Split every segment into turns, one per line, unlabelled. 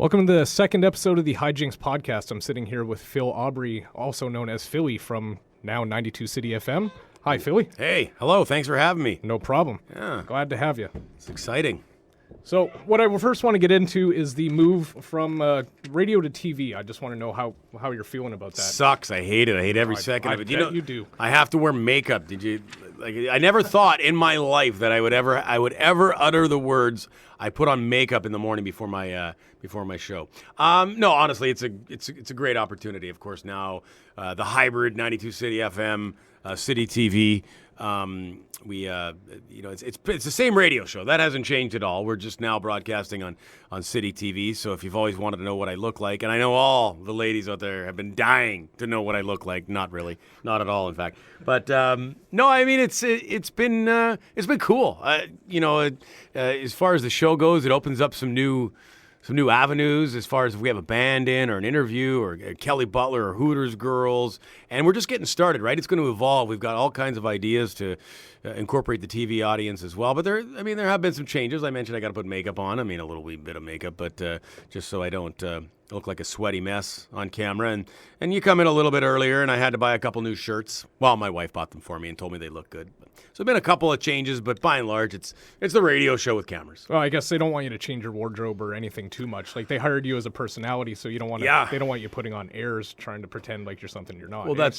Welcome to the second episode of the High Jinks Podcast. I'm sitting here with Phil Aubrey, also known as Philly from now 92 CITI FM. Hi, Philly.
Hey, hello. Thanks for having me.
No problem.
Yeah.
Glad to have you.
It's exciting.
So what I first want to get into is the move from radio to TV. I just want to know how you're feeling about that.
Sucks. I hate it. I hate every second of it.
You do.
I have to wear makeup. Did you? Like, I never thought in my life that I would ever utter the words I put on makeup in the morning before my show. No, honestly, it's a great opportunity. Of course, now the hybrid 92 CITI FM, CITI TV. It's the same radio show. That hasn't changed at all. We're just now broadcasting on CITI TV. So if you've always wanted to know what I look like, and I know all the ladies out there have been dying to know what I look like. Not really, not at all, in fact. But no, I mean it's been cool. As far as the show goes, it opens up some new avenues as far as if we have a band in or an interview or Kelly Butler or Hooters Girls. And we're just getting started, right? It's going to evolve. We've got all kinds of ideas to incorporate the TV audience as well. But there have been some changes. I mentioned I got to put makeup on. I mean, a little wee bit of makeup, but just so I don't look like a sweaty mess on camera. And you come in a little bit earlier, and I had to buy a couple new shirts. Well, my wife bought them for me and told me they look good. So been a couple of changes, but by and large, it's the radio show with cameras.
Well, I guess they don't want you to change your wardrobe or anything too much. Like, they hired you as a personality, so you don't want to. They don't want you putting on airs trying to pretend like you're something you're not.
Well,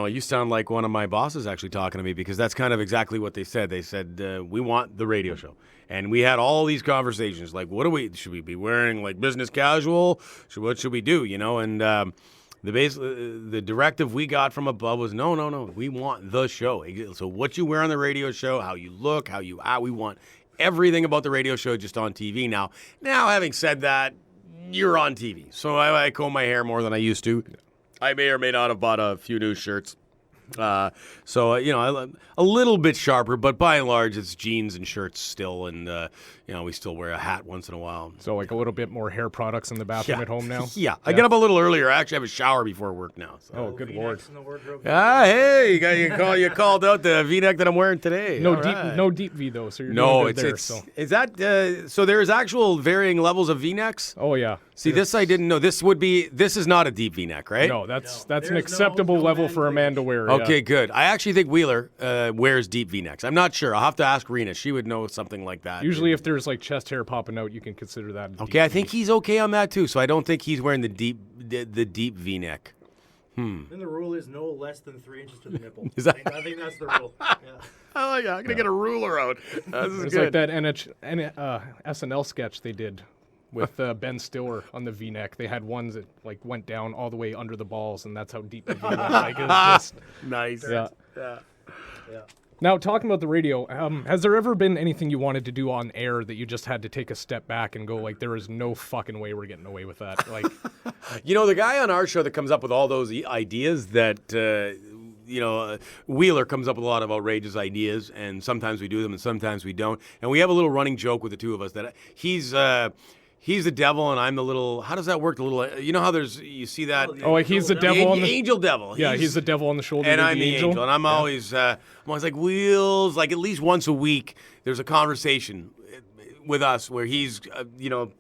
you sound like one of my bosses actually talking to me, because that's kind of exactly what they said. They said we want the radio show, and we had all these conversations like, should we be wearing like business casual? What should we do? And the directive we got from above was no, we want the show. So what you wear on the radio show, how you look, how you act, we want everything about the radio show just on TV. Now having said that, you're on TV, so I comb my hair more than I used to. I may or may not have bought a few new shirts. A little bit sharper, but by and large, it's jeans and shirts still, and we still wear a hat once in a while.
So like a little bit more hair products in the bathroom at home now?
Yeah, I get up a little earlier. I actually have a shower before work now. So.
Oh, good Lord.
Hey, you called out the V-neck that I'm wearing today.
No deep V, though, so you're doing good there.
Is that, so there's actual varying levels of V-necks?
Oh, yeah.
See, this I didn't know. This is not a deep V-neck, right?
No, that's an acceptable level for a man to wear.
Okay, good. I actually think Wheeler wears deep V-necks. I'm not sure. I'll have to ask Rena. She would know something like that.
Usually if there's like chest hair popping out, you can consider that.
Okay, I think he's okay on that too. So I don't think he's wearing the deep V-neck.
Then the rule is no less than 3 inches to the nipple. I think that's the rule. Yeah.
Oh yeah, I'm gonna get a ruler out. This is
it's
good.
Like that SNL sketch they did with Ben Stiller on the V-neck. They had ones that like went down all the way under the balls, and that's how deep the V went. Like, it was just
nice.
Yeah.
Yeah.
Now, talking about the radio, has there ever been anything you wanted to do on air that you just had to take a step back and go, like, there is no fucking way we're getting away with that? Like,
the guy on our show that comes up with all those ideas that, Wheeler comes up with a lot of outrageous ideas, and sometimes we do them and sometimes we don't. And we have a little running joke with the two of us that he's the devil and I'm the little. How does that work? The little. You know how you see that?
Oh, he's the devil
the angel devil.
Yeah, he's the devil on the shoulder.
And I'm the
angel.
And I'm always like Wheels. Like at least once a week, there's a conversation with us where he's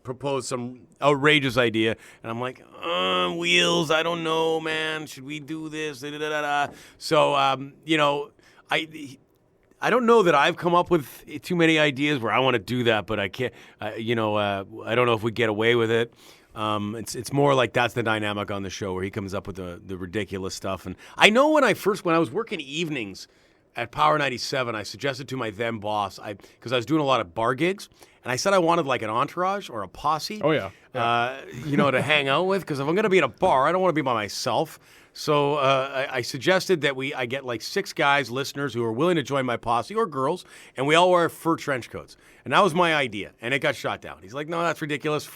proposed some outrageous idea, and I'm like, Wheels. I don't know, man. Should we do this? So I don't know that I've come up with too many ideas where I want to do that, but I can't. I don't know if we get away with it. It's more like that's the dynamic on the show where he comes up with the ridiculous stuff. And I know when I was working evenings at Power 97, I suggested to my then boss, because I was doing a lot of bar gigs, and I said I wanted like an entourage or a posse.
Oh yeah.
To hang out with, because if I'm going to be at a bar, I don't want to be by myself. So I suggested that I get like 6 guys, listeners, who are willing to join my posse, or girls, and we all wear fur trench coats. And that was my idea, and it got shot down. He's like, no, that's ridiculous.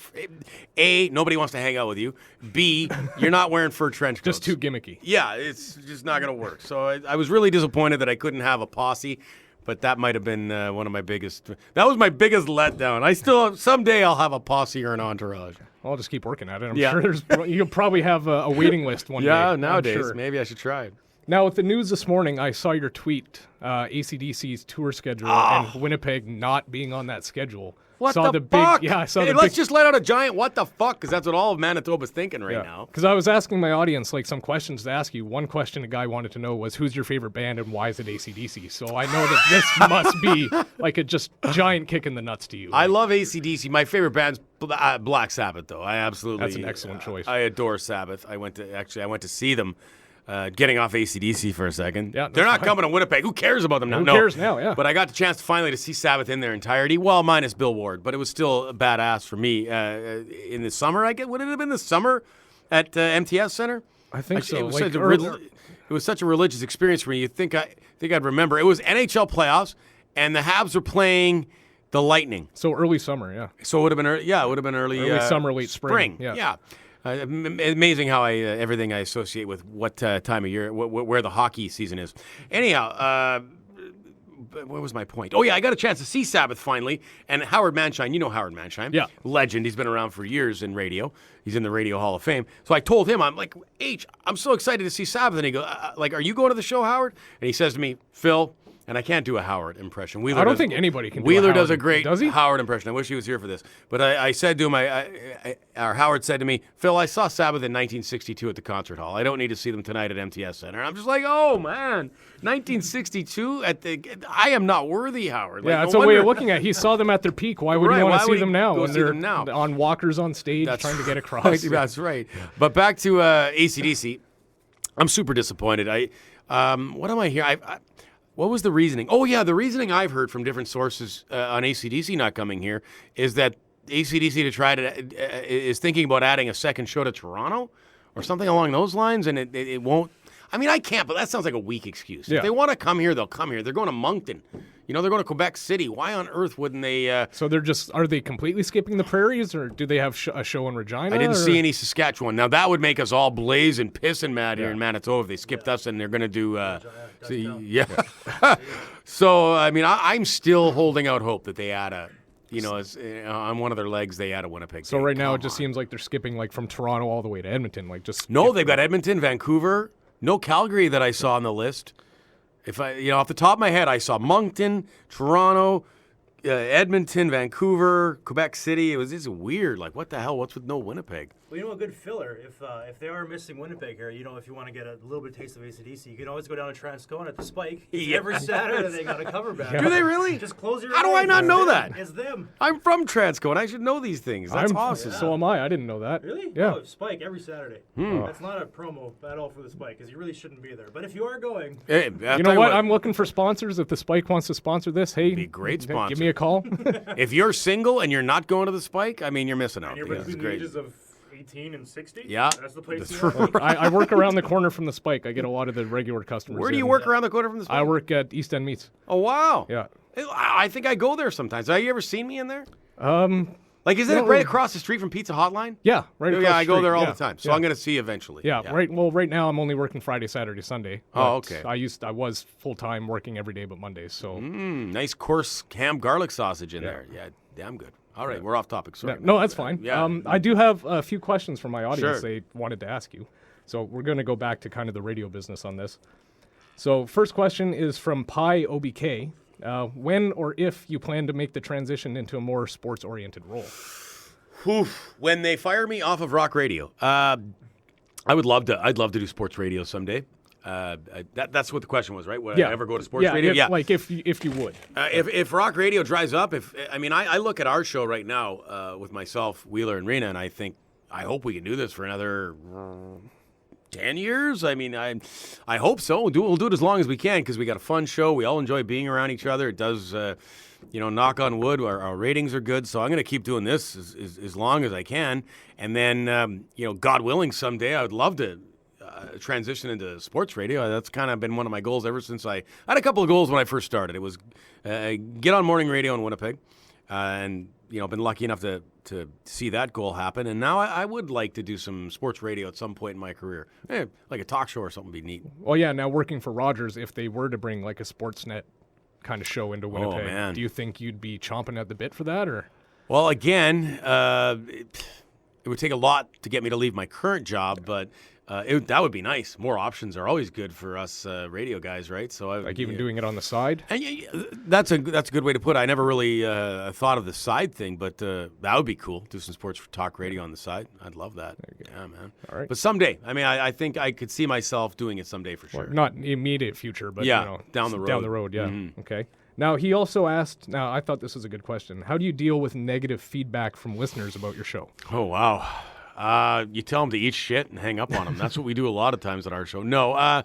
A, nobody wants to hang out with you. B, you're not wearing fur trench coats.
Just too gimmicky.
Yeah, it's just not going to work. So I was really disappointed that I couldn't have a posse. But that might have been one of my biggest. That was my biggest letdown. Someday I'll have a posse or an entourage.
I'll just keep working at it. I'm sure you'll probably have a waiting list one day.
Yeah, nowadays maybe I should try it.
Now, with the news this morning, I saw your tweet, AC/DC's tour schedule and Winnipeg not being on that schedule.
What
saw
the
big,
fuck?
yeah, I saw
Hey,
the
let's
big,
just let out a giant what the fuck, because that's what all of Manitoba's thinking right now.
Because I was asking my audience like some questions to ask you. One question a guy wanted to know was, who's your favorite band and why is it AC/DC? So I know that this must be like a just giant kick in the nuts to you.
I love AC/DC. My favorite band's Black Sabbath, though. I absolutely.
That's an excellent choice.
I adore Sabbath. I went to see them. Getting off AC/DC for a second.
Yeah,
they're not
fine.
coming to Winnipeg. Who cares about them now?
Who
No.
cares now, yeah.
But I got the chance finally to see Sabbath in their entirety. Well, minus Bill Ward, but it was still badass for me. In the summer, would it have been the summer at MTS Center?
I think so.
It was,
Like,
it was such a religious experience for me. You think I'd remember? It was NHL playoffs, and the Habs were playing the Lightning.
so early summer, yeah.
So it would have been early. Yeah, it would have been early
summer, late spring.
Yeah. Amazing how everything I associate with what time of year, where the hockey season is. Anyhow, what was my point? Oh, yeah, I got a chance to see Sabbath finally. And Howard Manshine, you know Howard Manshine.
Yeah.
Legend. He's been around for years in radio. He's in the Radio Hall of Fame. So I told him, I'm like, H, I'm so excited to see Sabbath. And he goes, are you going to the show, Howard? And he says to me, Phil, and I can't do a Howard impression. Wheeler
I don't think anybody can do a
Wheeler
Howard.
does a great
Does he?
Howard impression. I wish he was here for this. But I said to him, or Howard said to me, Phil, I saw Sabbath in 1962 at the concert hall. I don't need to see them tonight at MTS Center. I'm just like, oh, man, 1962 I am not worthy, Howard.
Yeah,
Like,
it's
no
a way of
wonder-
looking at it. He saw them at their peak. Why would
Right,
you want
why
to
would
see
he
them now
go
when
see
they're
them now?
on walkers on stage trying to get across?
That's right. But back to AC/DC. I'm super disappointed. What am I here? What was the reasoning? Oh, yeah, the reasoning I've heard from different sources on AC/DC not coming here is that AC/DC is thinking about adding a second show to Toronto or something along those lines, and it won't. I mean, I can't, but that sounds like a weak excuse.
Yeah.
If they want to come here, they'll come here. They're going to Moncton. They're going to Quebec City. Why on earth wouldn't they?
So are they completely skipping the prairies, or do they have a show in Regina?
I didn't see any Saskatchewan. Now, that would make us all blaze and piss and mad here in Manitoba if they skipped us and they're going to do. So, I mean, I'm still holding out hope that they add on one of their legs, they add a Winnipeg.
So
game.
right now
Come
it just
on.
seems like they're skipping like from Toronto all the way to Edmonton, like just
No, they've got Edmonton, Vancouver, no Calgary that I saw on the list. If off the top of my head, I saw Moncton, Toronto, Edmonton, Vancouver, Quebec City. It's weird. Like, what the hell? What's with no Winnipeg?
Well, a good filler. If they are missing Winnipeg here, if you want to get a little bit of taste of AC/DC, you can always go down to Transcona at the Spike. Every Saturday they got a cover band.
Do they really?
Just close your
How do
eyes.
I not
It's
know
them.
that?
It's them.
I'm from Transco, and I should know these things. That's awesome.
So am I. I didn't know that.
Really?
Yeah.
Oh, Spike every Saturday. That's not a promo at all for the Spike, because you really shouldn't be there. But if you are going,
Hey, I'll
You
tell
know what? I'm looking for sponsors. If the Spike wants to sponsor this, hey,
Be a great
give
sponsor.
me a call.
If you're single and you're not going to the Spike, I mean, you're missing out.
and you're
because it's
between the
great.
ages of 18 and 60,
Yeah.
that's the place
That's
to go.
I work around the corner from the Spike. I get a lot of the regular customers.
Where do you
in.
work around the corner from the Spike?
I work at East End Meats.
Oh, wow.
Yeah.
I think I go there sometimes. Have you ever seen me in there? Like, isn't
no,
it right across the street from Pizza Hotline?
Yeah, right.
Yeah,
across
I
the
go
street.
there all
Yeah,
the time. So
yeah.
I'm going to see you eventually.
Yeah, right. Well, right now I'm only working Friday, Saturday, Sunday.
Oh,
but
okay.
I was full time working every day but Mondays. So
Nice coarse ham garlic sausage in there. Yeah, damn good. All right, we're off topic. Sorry.
no, that's fine.
Yeah.
I do have a few questions from my audience
Sure.
they wanted to ask you. So we're going to go back to kind of the radio business on this. So first question is from Pi OBK. When or if you plan to make the transition into a more sports-oriented role?
When they fire me off of rock radio, I would love to. I'd love to do sports radio someday. That's what the question was, right? Would I ever go to sports radio?
If you would.
If rock radio dries up, I look at our show right now with myself, Wheeler, and Rena, and I think I hope we can do this for another 10 years. I mean, I hope so. We'll do it as long as we can because we got a fun show. We all enjoy being around each other. It does, knock on wood, our ratings are good. So I'm going to keep doing this as long as I can. And then, God willing, someday I would love to transition into sports radio. That's kind of been one of my goals ever since I had a couple of goals when I first started. It was get on morning radio in Winnipeg, and been lucky enough to see that goal happen. And now I would like to do some sports radio at some point in my career, like a talk show or something would be neat.
Well, yeah. Now working for Rogers, if they were to bring like a Sportsnet kind of show into Winnipeg,
man.
do you think you'd be chomping at the bit for that, or?
Well, again, it would take a lot to get me to leave my current job, but that would be nice. More options are always good for us radio guys, right? So
Like even doing it on the side?
And that's a good way to put it. I never really thought of the side thing, but that would be cool. Do some sports talk radio on the side. I'd love that. Yeah, man.
All right.
But someday, I mean, I think I could see myself doing it someday for sure.
Or not immediate future, but
Yeah, down the road.
Down the road, yeah. Okay. Now, he also asked, now I thought this was a good question. How do you deal with negative feedback from listeners about your show?
Oh, wow. You tell them to eat shit and hang up on them. That's what we do a lot of times at our show. No,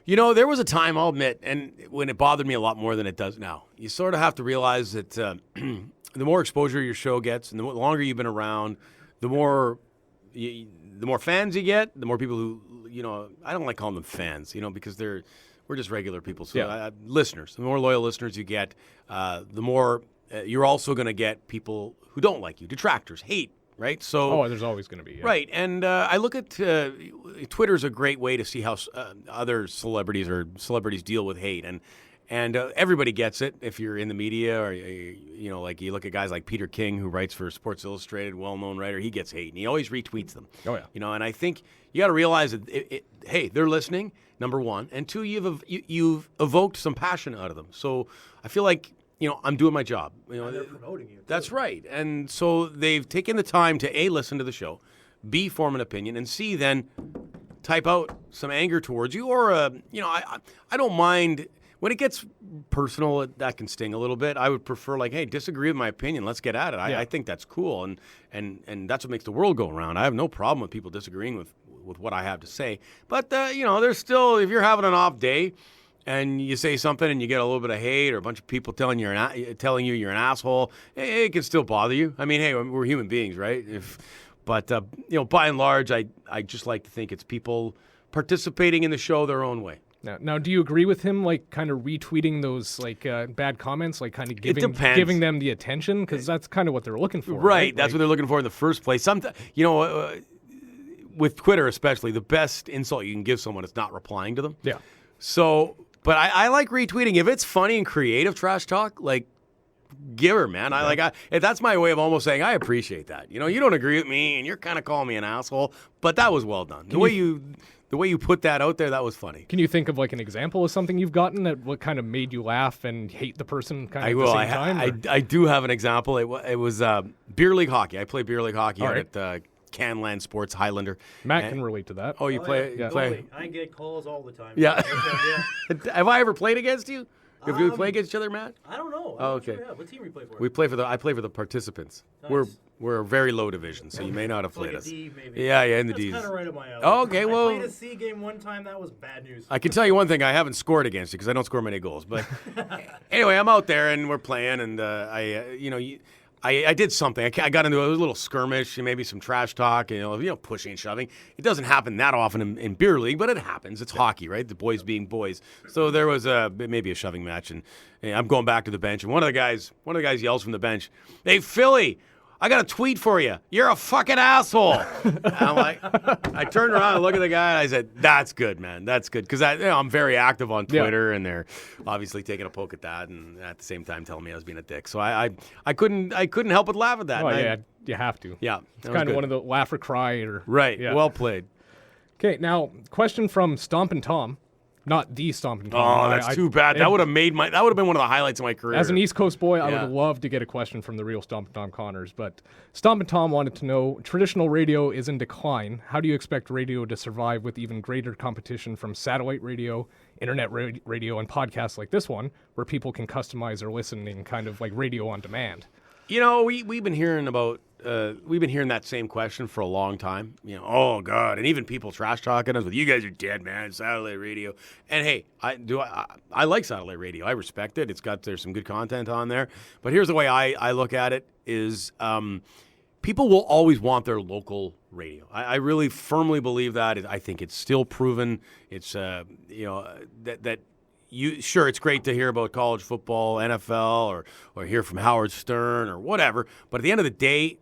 there was a time, I'll admit, and when it bothered me a lot more than it does now. You sort of have to realize that the more exposure your show gets and the longer you've been around, the more fans you get, the more people who, I don't like calling them fans, because we're just regular people. So listeners, the more loyal listeners you get, the more you're also going to get people who don't like you, detractors, hate, right? So
there's always going to be. Yeah.
Right. And I look at Twitter's a great way to see how other celebrities deal with hate. And everybody gets it if you're in the media or, like you look at guys like Peter King, who writes for Sports Illustrated, well-known writer. He gets hate, and he always retweets them.
Oh, yeah.
And I think you got to realize that, hey, they're listening, number one. And two, you've evoked some passion out of them. So I feel like, I'm doing my job.
And they're promoting you, too.
That's right. And so they've taken the time to, A, listen to the show, B, form an opinion, and C, then type out some anger towards you. Or, I don't mind. When it gets personal, that can sting a little bit. I would prefer, like, hey, disagree with my opinion. Let's get at it. I think that's cool, and that's what makes the world go around. I have no problem with people disagreeing with what I have to say. But, there's still, if you're having an off day and you say something and you get a little bit of hate or a bunch of people telling you you're an asshole, it can still bother you. I mean, hey, we're human beings, right? But by and large, I just like to think it's people participating in the show their own way.
Now, do you agree with him, like, kind of retweeting those, like, bad comments, like, kind of giving them the attention? Because that's kind of what they're looking for.
Right. That's what they're looking for in the first place. With Twitter especially, the best insult you can give someone is not replying to them.
Yeah.
So, but I like retweeting. If it's funny and creative trash talk, like, give her, man. That's my way of almost saying, I appreciate that. You don't agree with me, and you're kind of calling me an asshole, but that was well done. The way you put that out there, that was funny.
Can you think of, like, an example of something you've gotten that what kind of made you laugh and hate the person kind of at the same time?
I do have an example. It was beer league hockey. I play beer league hockey at Canland Sports Highlander.
Matt can relate to that.
Oh, you play?
Yeah.
You play?
I get calls all the time.
Yeah. Have I ever played against you? Have we play against each other, Matt?
I don't know.
Oh, okay.
Sure, what team do you play for?
I play for the participants.
Nice.
We're a very low division, so you may not have played
like
us.
A D, maybe.
Yeah, in the
That's
D's.
kind of right up my alley.
Oh, okay, well,
I played a C game one time. That was bad news.
I can tell you one thing: I haven't scored against you because I don't score many goals. But anyway, I'm out there and we're playing, and I did something. I got into a little skirmish and maybe some trash talk, pushing and shoving. It doesn't happen that often in beer league, but it happens. It's hockey, right? The boys being boys. So there was maybe a shoving match, and I'm going back to the bench, and one of the guys yells from the bench, "Hey, Philly, I got a tweet for you. You're a fucking asshole." And I'm like, I turned around and looked at the guy and I said, "That's good, man. That's good." Because I'm very active on Twitter, and they're obviously taking a poke at that, and at the same time telling me I was being a dick. So I couldn't help but laugh at that.
Oh, yeah, you have to.
Yeah,
it's kind of one of the laugh or cry or
right.
Yeah.
Well played.
Okay, now question from Stompin' Tom. Not the Stompin' Tom.
Oh, that's too bad. That would have been one of the highlights of my career.
As an East Coast boy, I would love to get a question from the real Stompin' Tom Connors. But Stompin' Tom wanted to know, traditional radio is in decline. How do you expect radio to survive with even greater competition from satellite radio, internet radio, and podcasts like this one, where people can customize their listening kind of like radio on demand?
We've been hearing about that same question for a long time. Oh God, and even people trash talking us with, "You guys are dead, man. Satellite radio." And hey, I like satellite radio. I respect it. There's some good content on there. But here's the way I look at it is, people will always want their local radio. I really firmly believe that. I think it's still proven. It's that. Sure, it's great to hear about college football, NFL, or hear from Howard Stern or whatever. But at the end of the day,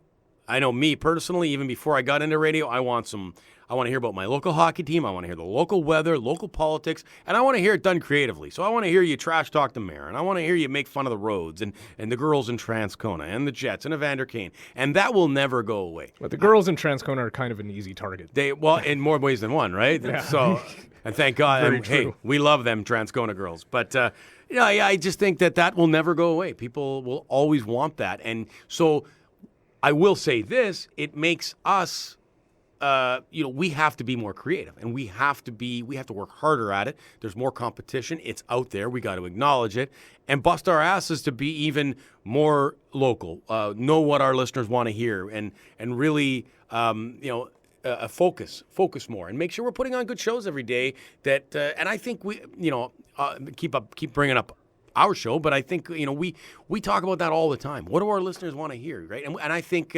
I know me personally, even before I got into radio, I want some I want to hear about my local hockey team. I want to hear the local weather, local politics, and I want to hear it done creatively. So I want to hear you trash talk the mayor, and I want to hear you make fun of the roads and the girls in Transcona and the Jets and Evander Kane, and that will never go away.
But the girls in Transcona are kind of an easy target.
Well, in more ways than one, right?
Yeah.
So, and thank God,
Very
hey,
true.
we love them Transcona girls, but I just think that will never go away. People will always want that, and so I will say this: it makes us. We have to be more creative, and we have to work harder at it. There's more competition. It's out there. We got to acknowledge it and bust our asses to be even more local. Know what our listeners want to hear, and really, focus more, and make sure we're putting on good shows every day. And I think we, keep bringing up our show, but I think we talk about that all the time. What do our listeners want to hear, right? And I think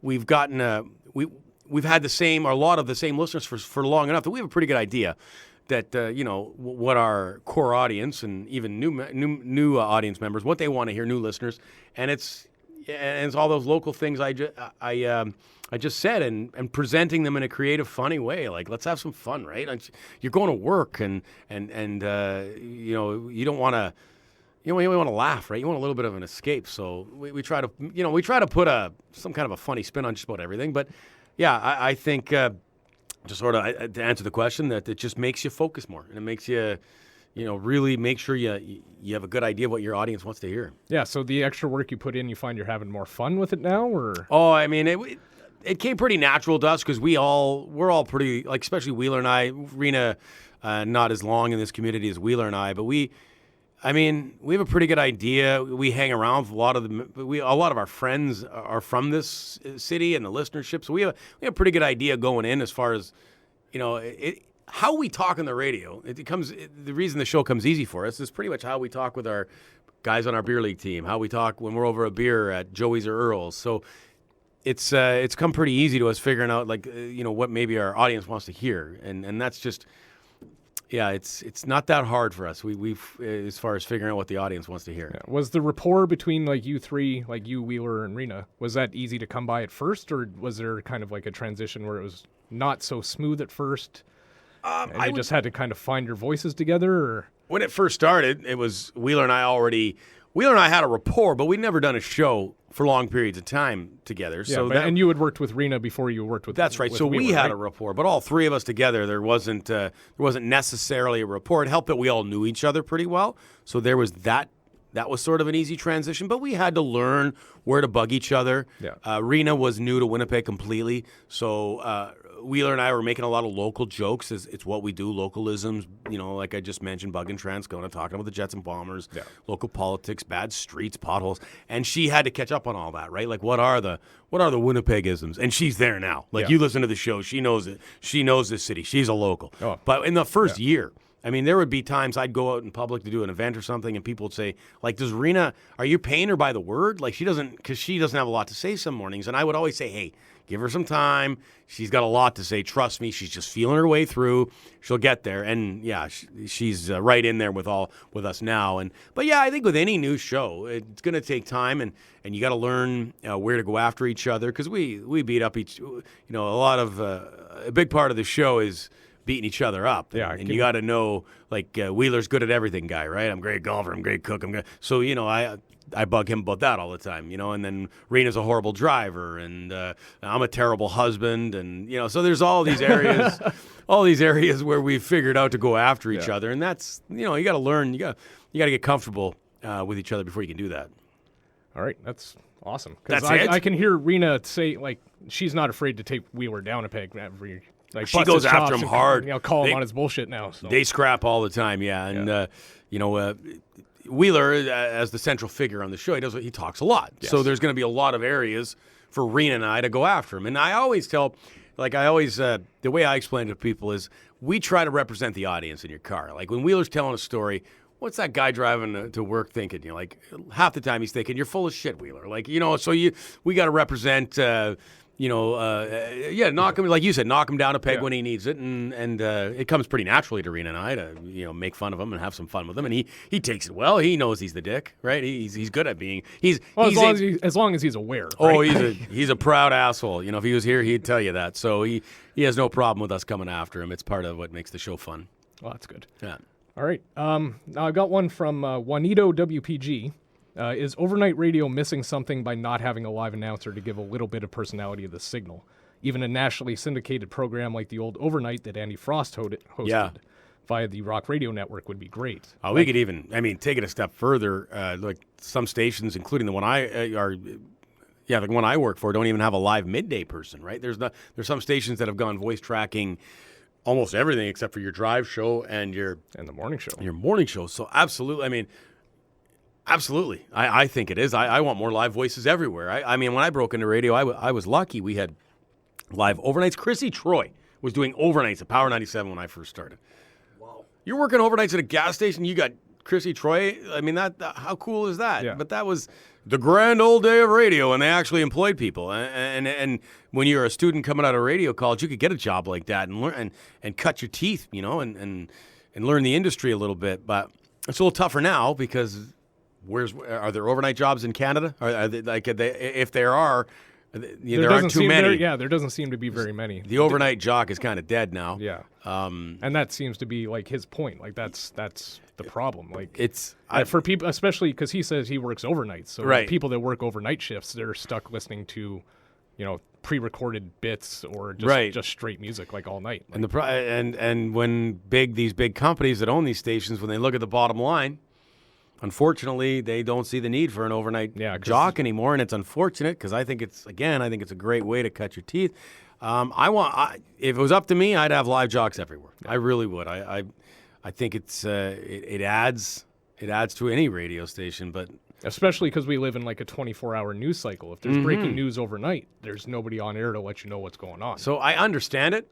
we've gotten We've had a lot of the same listeners for long enough that we have a pretty good idea that what our core audience and even new audience members, what they want to hear, new listeners, and it's all those local things I just said, and presenting them in a creative, funny way. Like, let's have some fun, right? You're going to work, and you don't want to. You want to laugh, right? You want a little bit of an escape. So we try to put some kind of a funny spin on just about everything, but. Yeah, I think just sort of to answer the question, that it just makes you focus more, and it makes you, really make sure you have a good idea of what your audience wants to hear.
Yeah, so the extra work you put in, you find you're having more fun with it now, or?
Oh, I mean, it came pretty natural to us because we're all pretty, like, especially Wheeler and I. Rena, not as long in this community as Wheeler and I, but we have a pretty good idea. We hang around with a lot of our friends are from this city and the listenership, so we have a pretty good idea going in as far as, how we talk on the radio. The reason the show comes easy for us is pretty much how we talk with our guys on our beer league team, how we talk when we're over a beer at Joey's or Earl's. So it's come pretty easy to us figuring out, like, what maybe our audience wants to hear, and that's just. Yeah, it's not that hard for us. We've as far as figuring out what the audience wants to hear.
Yeah. Was the rapport between, like, you three, like you, Wheeler, and Rena, was that easy to come by at first, or was there kind of like a transition where it was not so smooth at first, and you just had to kind of find your voices together? Or?
When it first started, it was Wheeler and I had a rapport, but we'd never done a show for long periods of time together.
Yeah,
so
and you had worked with Rena before you worked with.
That's right.
With
So
Wheeler,
we had
right?
a rapport, but all three of us together, there wasn't necessarily a rapport. It helped that we all knew each other pretty well. So there was that. That was sort of an easy transition, but we had to learn where to bug each other.
Yeah.
Rena was new to Winnipeg completely, so Wheeler and I were making a lot of local jokes. It's what we do, localisms, like I just mentioned, bugging Transcona, talking about the Jets and Bombers, local politics, bad streets, potholes. And she had to catch up on all that, right? Like, what are the Winnipegisms? And she's there now. Like, you listen to the show, she knows it. She knows this city. She's a local.
Oh.
But in the first year, there would be times I'd go out in public to do an event or something, and people would say, like, does Rena, are you paying her by the word? Like, because she doesn't have a lot to say some mornings. And I would always say, hey, give her some time. She's got a lot to say. Trust me. She's just feeling her way through. She'll get there. And yeah, she's right in there with us now. But yeah, I think with any new show, it's going to take time, and you got to learn where to go after each other, because we beat up a big part of the show is beating each other up.
Yeah,
and you got to know, like, Wheeler's good at everything guy, right? I'm a great golfer. I'm a great cook. So, I bug him about that all the time, and then Rena's a horrible driver, and I'm a terrible husband, and, so there's all these areas where we've figured out to go after each other, and that's, you got to learn, you got to get comfortable with each other before you can do that.
All right, that's awesome. 'Cause
That's it?
I can hear Rena say, like, she's not afraid to take Wheeler down a peg every. Like,
She
bust
goes
his
after
chops
him
and,
hard.
Call him
They-
on his bullshit now. So.
They scrap all the time, yeah. And, Wheeler, as the central figure on the show, he talks a lot.
Yes.
So there's going to be a lot of areas for Rena and I to go after him. And I always tell, the way I explain it to people is, we try to represent the audience in your car. Like, when Wheeler's telling a story, what's that guy driving to work thinking? Like, half the time he's thinking, you're full of shit, Wheeler. Like, so we got to represent, knock him, like you said, knock him down a peg
Yeah.
when he needs it, and it comes pretty naturally to Rena and I to make fun of him and have some fun with him, and he takes it well. He knows he's the dick, right? He's good at being
as long as he's aware.
Oh,
right?
he's a proud asshole. If he was here, he'd tell you that. So he has no problem with us coming after him. It's part of what makes the show fun.
Well, that's good.
Yeah.
All right. Now I got one from Juanito WPG. Is overnight radio missing something by not having a live announcer to give a little bit of personality to the signal? Even a nationally syndicated program like the old Overnight that Andy Frost hosted via the Rock Radio Network would be great.
We could even, take it a step further. Like some stations, including the one the one I work for, don't even have a live midday person, right? There's some stations that have gone voice tracking almost everything except for your drive show and
the morning show.
Your morning show. So absolutely, absolutely. I think it is. I want more live voices everywhere. When I broke into radio, I was lucky. We had live overnights. Chrissy Troy was doing overnights at Power 97 when I first started.
Wow.
You're working overnights at a gas station. You got Chrissy Troy. How cool is that?
Yeah.
But that was the grand old day of radio, and they actually employed people. And when you're a student coming out of radio college, you could get a job like that and learn and cut your teeth, and learn the industry a little bit. But it's a little tougher now because are there overnight jobs in Canada? If there are, there aren't too many.
There doesn't seem to be very many.
The overnight jock is kind of dead now.
Yeah. And that seems to be like his point. Like that's the problem. Like
it's
for people, especially because he says he works overnights. So
right.
People that work overnight shifts, they're stuck listening to, pre-recorded bits or just straight music like all night. Like,
and when these big companies that own these stations, when they look at the bottom line, unfortunately, they don't see the need for an overnight jock anymore, and it's unfortunate because I think it's a great way to cut your teeth. If it was up to me, I'd have live jocks everywhere. Yeah. I really would. I think it adds to any radio station, but
especially because we live in like a 24-hour news cycle. If there's breaking news overnight, there's nobody on air to let you know what's going on.
So I understand it.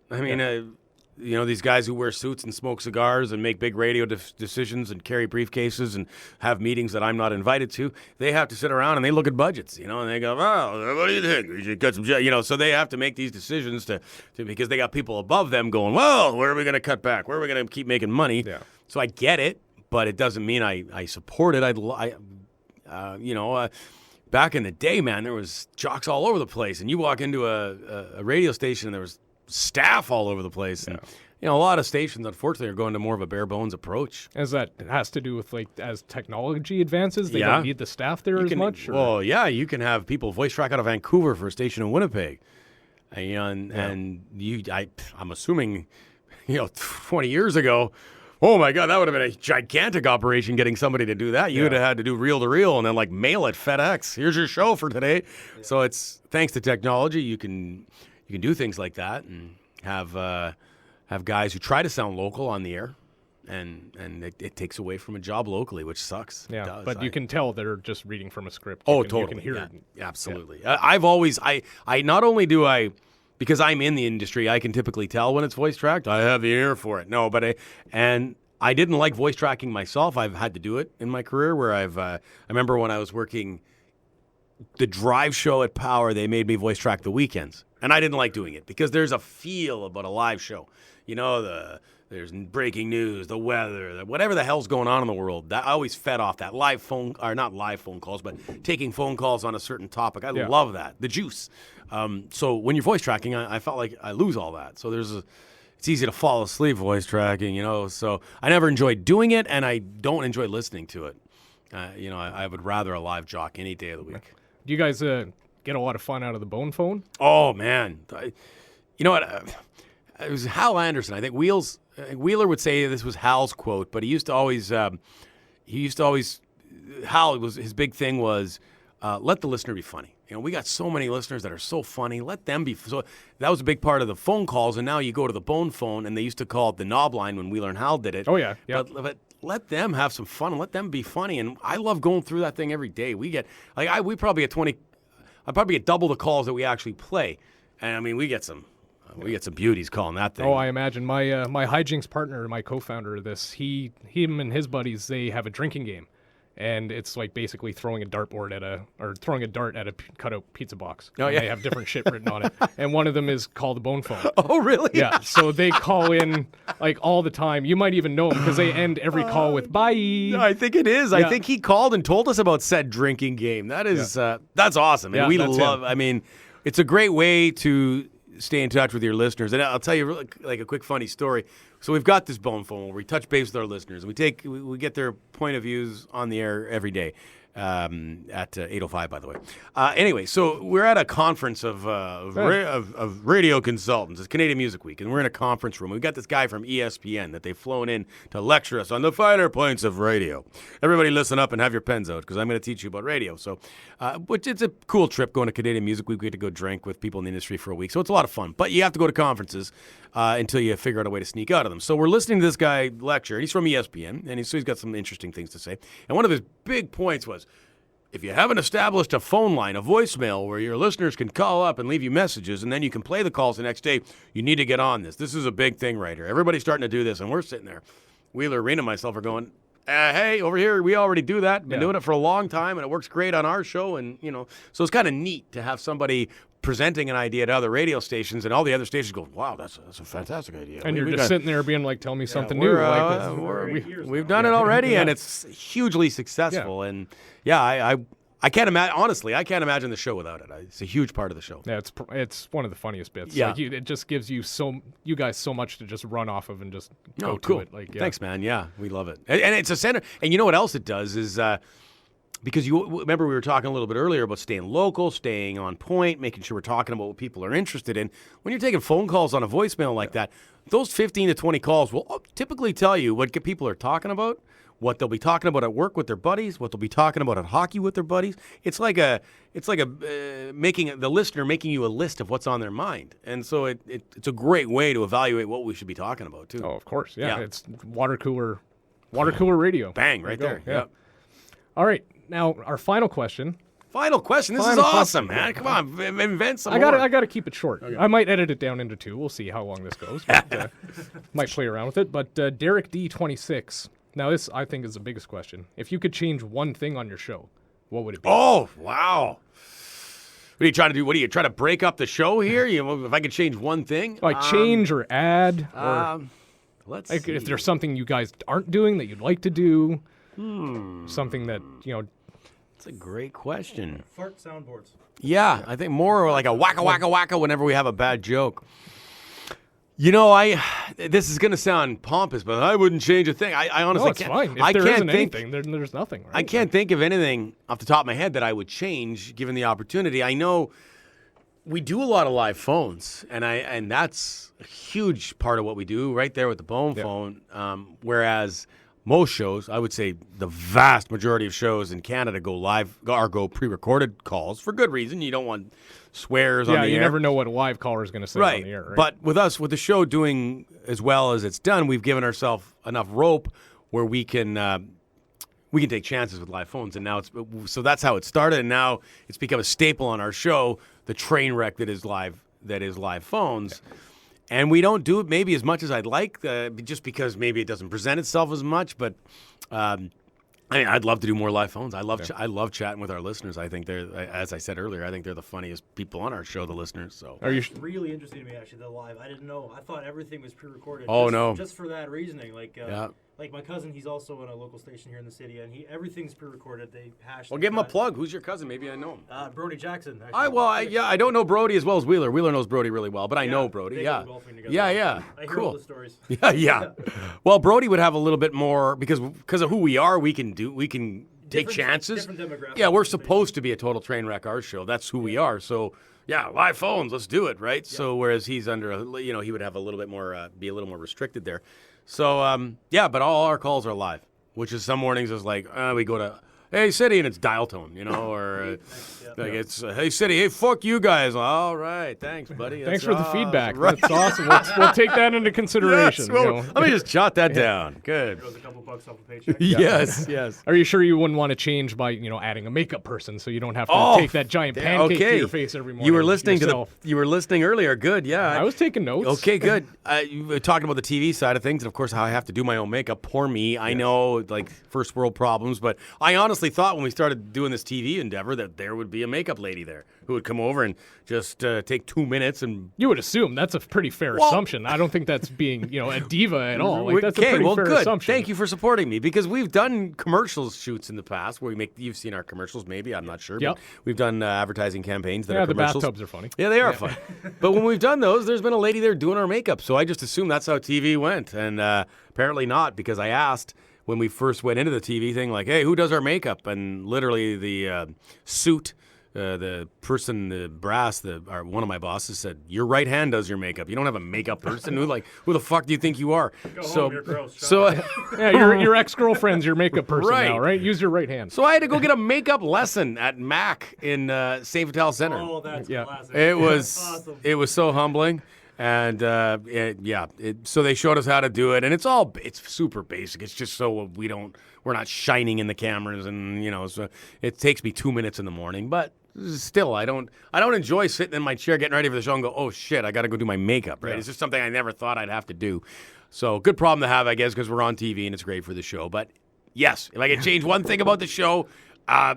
These guys who wear suits and smoke cigars and make big radio decisions and carry briefcases and have meetings that I'm not invited to, they have to sit around and they look at budgets, and they go, "Oh, what do you think? We should cut some," so they have to make these decisions to because they got people above them going, "Well, where are we going to cut back? Where are we going to keep making money?" Yeah. So I get it, but it doesn't mean I support it. Back in the day, man, there was jocks all over the place, and you walk into a radio station and there was staff all over the place. And, a lot of stations, unfortunately, are going to more of a bare bones approach.
As that has to do with, as technology advances, they don't need the staff there as much? Or?
Well, yeah, you can have people voice track out of Vancouver for a station in Winnipeg. I'm assuming, 20 years ago, oh my God, that would have been a gigantic operation getting somebody to do that. You would have had to do reel to reel and then mail it FedEx. Here's your show for today. Yeah. So it's thanks to technology, you can do things like that and have guys who try to sound local on the air, and it takes away from a job locally, which sucks.
Yeah, but you can tell they're just reading from a script.
Totally.
You can hear it.
Absolutely. Yeah. I've always not only do I, because I'm in the industry, I can typically tell when it's voice tracked. I have the ear for it. No, but I didn't like voice tracking myself. I've had to do it in my career where I remember when I was working the drive show at Power, they made me voice track the weekends. And I didn't like doing it because there's a feel about a live show. There's breaking news, the weather, whatever the hell's going on in the world. That I always fed off that not live phone calls, but taking phone calls on a certain topic. I love that, the juice. So when you're voice tracking, I felt like I lose all that. So it's easy to fall asleep voice tracking, So I never enjoyed doing it, and I don't enjoy listening to it. I would rather a live jock any day of the week.
Do you guys get a lot of fun out of the bone phone?
Oh man, you know what? It was Hal Anderson. I think Wheeler would say this was Hal's quote, but his big thing was let the listener be funny. We got so many listeners that are so funny. Let them be. So that was a big part of the phone calls. And now you go to the bone phone, and they used to call it the knob line when Wheeler and Hal did it.
Oh yeah, yeah.
But let them have some fun and let them be funny. And I love going through that thing every day. We get we probably get 20. I probably get double the calls that we actually play. And we get some. We get some beauties calling that thing.
Oh, I imagine my High Jinks partner, my co-founder of this, him and his buddies, they have a drinking game, and it's like basically throwing a dart at a cutout pizza box.
Oh,
And
yeah.
they have different shit written on it, and one of them is called the bone phone.
Oh, really?
Yeah, so they call in like all the time. You might even know them because they end every call with "bye."
I think it is. I
Yeah.
think he called and told us about said drinking game. That is that's awesome. And
Yeah,
we
that's
love.
him.
I mean, it's a great way to stay in touch with your listeners. And I'll tell you like a quick funny story. So we've got this bone phone where we touch base with our listeners. We get their point of views on the air every day. At 8:05, by the way. Anyway, so we're at a conference of radio consultants. It's Canadian Music Week, and we're in a conference room. We've got this guy from ESPN that they've flown in to lecture us on the finer points of radio. Everybody listen up and have your pens out because I'm going to teach you about radio. So, which it's a cool trip going to Canadian Music Week. We get to go drink with people in the industry for a week. So it's a lot of fun. But you have to go to conferences until you figure out a way to sneak out of them. So we're listening to this guy lecture. He's from ESPN, and he's got some interesting things to say. And one of his big points was, if you haven't established a phone line, a voicemail where your listeners can call up and leave you messages, and then you can play the calls the next day, you need to get on this. This is a big thing right here. Everybody's starting to do this, and we're sitting there. Wheeler, Rena, and myself are going, hey, over here, we already do that. Been doing it for a long time, and it works great on our show. And, so it's kind of neat to have somebody presenting an idea to other radio stations, and all the other stations go, wow, that's a fantastic idea.
And you're just sitting there being like, tell me something
we're,
new.
We've done it already, and it's hugely successful.
Yeah.
And I can't imagine. Honestly, I can't imagine the show without it. It's a huge part of the show.
Yeah, it's one of the funniest bits.
Yeah.
Like it just gives you you guys so much to just run off of and just go
cool.
to it. Like, yeah.
Thanks, man. Yeah, we love it, and it's a center. And you know what else it does is. Because you remember we were talking a little bit earlier about staying local, staying on point, making sure we're talking about what people are interested in. When you're taking phone calls on a voicemail like that, those 15 to 20 calls will typically tell you what people are talking about, what they'll be talking about at work with their buddies, what they'll be talking about at hockey with their buddies. It's like making the listener making you a list of what's on their mind, and so it's a great way to evaluate what we should be talking about too.
Oh, of course, yeah. It's water cooler radio.
Bang, right there.
Yeah.
Yep.
All right. Now, our final question.
Final question. This is awesome, man. Come on, invent some more.
I got to keep it short. Okay. I might edit it down into 2. We'll see how long this goes. But, might play around with it. But Derek D26. Now, this, I think, is the biggest question. If you could change one thing on your show, what would it be?
Oh, wow. What are you trying to do? What are you trying to break up the show here? If I could change one thing?
Like change or add? Or
let's
like
see.
if there's something you guys aren't doing that you'd like to do. Something that,
That's a great question.
Fart soundboards.
Yeah, I think more like a wacka wacka wacka whenever we have a bad joke. This is going to sound pompous, but I wouldn't change a thing. I honestly
no, it's
can't.
fine. If
I
there
can't
isn't
think,
anything, then there's nothing. Right?
I can't think of anything off the top of my head that I would change given the opportunity. I know we do a lot of live phones, and that's a huge part of what we do right there with the bone phone. Whereas most shows, I would say the vast majority of shows in Canada go live or go pre-recorded calls for good reason. You don't want swears on the air.
Yeah, you never know what a live caller is going to say on the air, right?
But with us, with the show doing as well as it's done, we've given ourselves enough rope where we can take chances with live phones. And now so that's how it started, and now it's become a staple on our show, the train wreck that is live phones. Yeah. And we don't do it maybe as much as I'd like, just because maybe it doesn't present itself as much. But I'd love to do more live phones. I love chatting with our listeners. I think they're, as I said earlier, I think they're the funniest people on our show, the listeners. So
are you
really interesting to me actually, the live? I didn't know. I thought everything was pre-recorded.
Oh, no.
Just for that reasoning, like my cousin, he's also on a local station here in the city, and everything's pre-recorded. They hash.
Well, give him a plug. Who's your cousin? Maybe I know him.
Brody Jackson.
Actually. I don't know Brody as well as Wheeler. Wheeler knows Brody really well, but I know Brody.
They
Yeah.
go golfing together.
Yeah.
I hear
Cool.
all the stories.
Yeah. Well, Brody would have a little bit more because of who we are. We can take chances.
Different demographics.
Yeah, we're supposed to be a total train wreck our show. That's who we are. So yeah, live phones. Let's do it, right? Yeah. So whereas he's under, he would have a little bit more, be a little more restricted there. So but all our calls are live, which is some mornings is like we go to. hey, City, and it's dial tone, or it's, hey, City, hey, fuck you guys. All right, thanks, buddy.
Thanks
That's
for the feedback.
Right.
That's awesome. We'll take that into consideration.
Yes, well, let me just jot that down. Good.
Goes a couple bucks off a paycheck.
Yes, yes.
Are you sure you wouldn't want to change by, adding a makeup person so you don't have to take that giant pancake to your face every morning?
You were listening
yourself?
you were listening earlier. Good, yeah.
I was taking notes.
Okay, good. You were talking about the TV side of things, and of course, how I have to do my own makeup. Poor me. I know, like, first world problems, but I honestly thought when we started doing this TV endeavor that there would be a makeup lady there who would come over and just take 2 minutes and.
You would assume that's a pretty fair assumption. I don't think that's being, a diva at all. Like, that's a pretty fair
good.
assumption.
Thank you for supporting me because we've done commercial shoots in the past where you've seen our commercials, maybe. I'm not sure.
Yep.
But we've done advertising campaigns that are
the
commercials.
bathtubs are funny.
Yeah, they are fun. But when we've done those, there's been a lady there doing our makeup. So I just assumed that's how TV went. And apparently not, because I asked when we first went into the TV thing, like, hey, who does our makeup? And literally the suit, the person, the brass, one of my bosses said, your right hand does your makeup. You don't have a makeup person. Who the fuck do you think you are?
Go home, you're gross.
Yeah, your ex-girlfriend's your makeup person now, right? Use your right hand.
So I had to go get a makeup lesson at Mac in St. Vital Center.
Oh, that's classic.
It was
awesome.
It was so humbling. And so they showed us how to do it, and it's super basic. It's just so we're not shining in the cameras, and so it takes me 2 minutes in the morning. But still, I don't enjoy sitting in my chair getting ready for the show and go, oh shit, I got to go do my makeup. Right? Yeah. It's just something I never thought I'd have to do. So good problem to have, I guess, because we're on TV and it's great for the show. But yes, if I could change one thing about the show,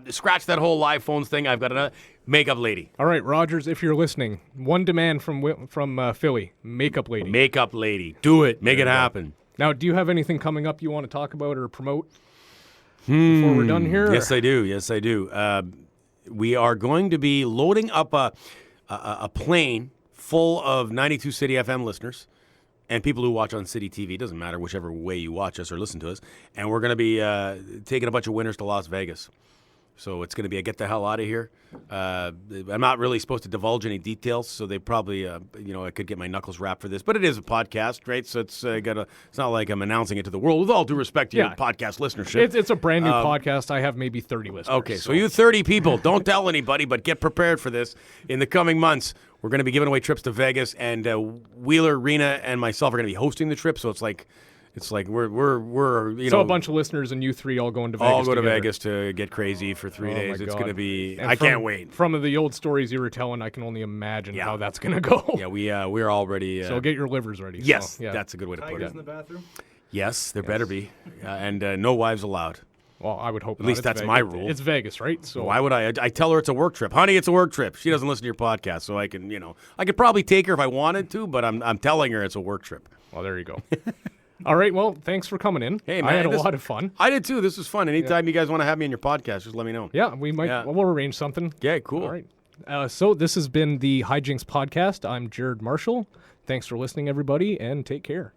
scratch that whole live phones thing. I've got a makeup lady.
All right, Rogers, if you're listening, one demand from Philly: makeup lady.
Makeup lady, do it, make it happen.
Now, do you have anything coming up you want to talk about or promote before we're done here?
Yes, I do. We are going to be loading up a plane full of 92 City FM listeners and people who watch on City TV. It doesn't matter whichever way you watch us or listen to us. And we're going to be taking a bunch of winners to Las Vegas. So it's going to be a get the hell out of here. I'm not really supposed to divulge any details, so they probably, I could get my knuckles wrapped for this. But it is a podcast, right? So it's not like I'm announcing it to the world. With all due respect to your podcast listenership,
it's a brand new podcast. I have maybe 30 listeners.
Okay, so you 30 people, don't tell anybody, but get prepared for this. In the coming months, we're going to be giving away trips to Vegas, and Wheeler, Rena, and myself are going to be hosting the trip. So it's like we're
So a bunch of listeners and you three all going to Vegas.
All go to
together.
Vegas to get crazy for 3 days. It's going to be.
And
I can't wait.
From the old stories you were telling, I can only imagine how that's going to go.
Yeah, we're already.
So get your livers ready.
Yes,
so, yeah.
that's a good way to put
Tigers
it.
in the bathroom?
Yes, there better be, and no wives allowed.
Well, I would hope.
At least that's my rule.
It's Vegas, right? So
why would I? I tell her it's a work trip, honey. It's a work trip. She doesn't listen to your podcast, so I can, I could probably take her if I wanted to, but I'm telling her it's a work trip.
Well, there you go. All right. Well, thanks for coming in.
Hey, man,
I had a lot of fun.
I did too. This was fun. Anytime you guys want to have me on your podcast, just let me know.
Yeah, we might.
Yeah.
We'll arrange something.
Yeah, cool.
All right. So this has been the High Jinks Podcast. I'm Jared Marshall. Thanks for listening, everybody, and take care.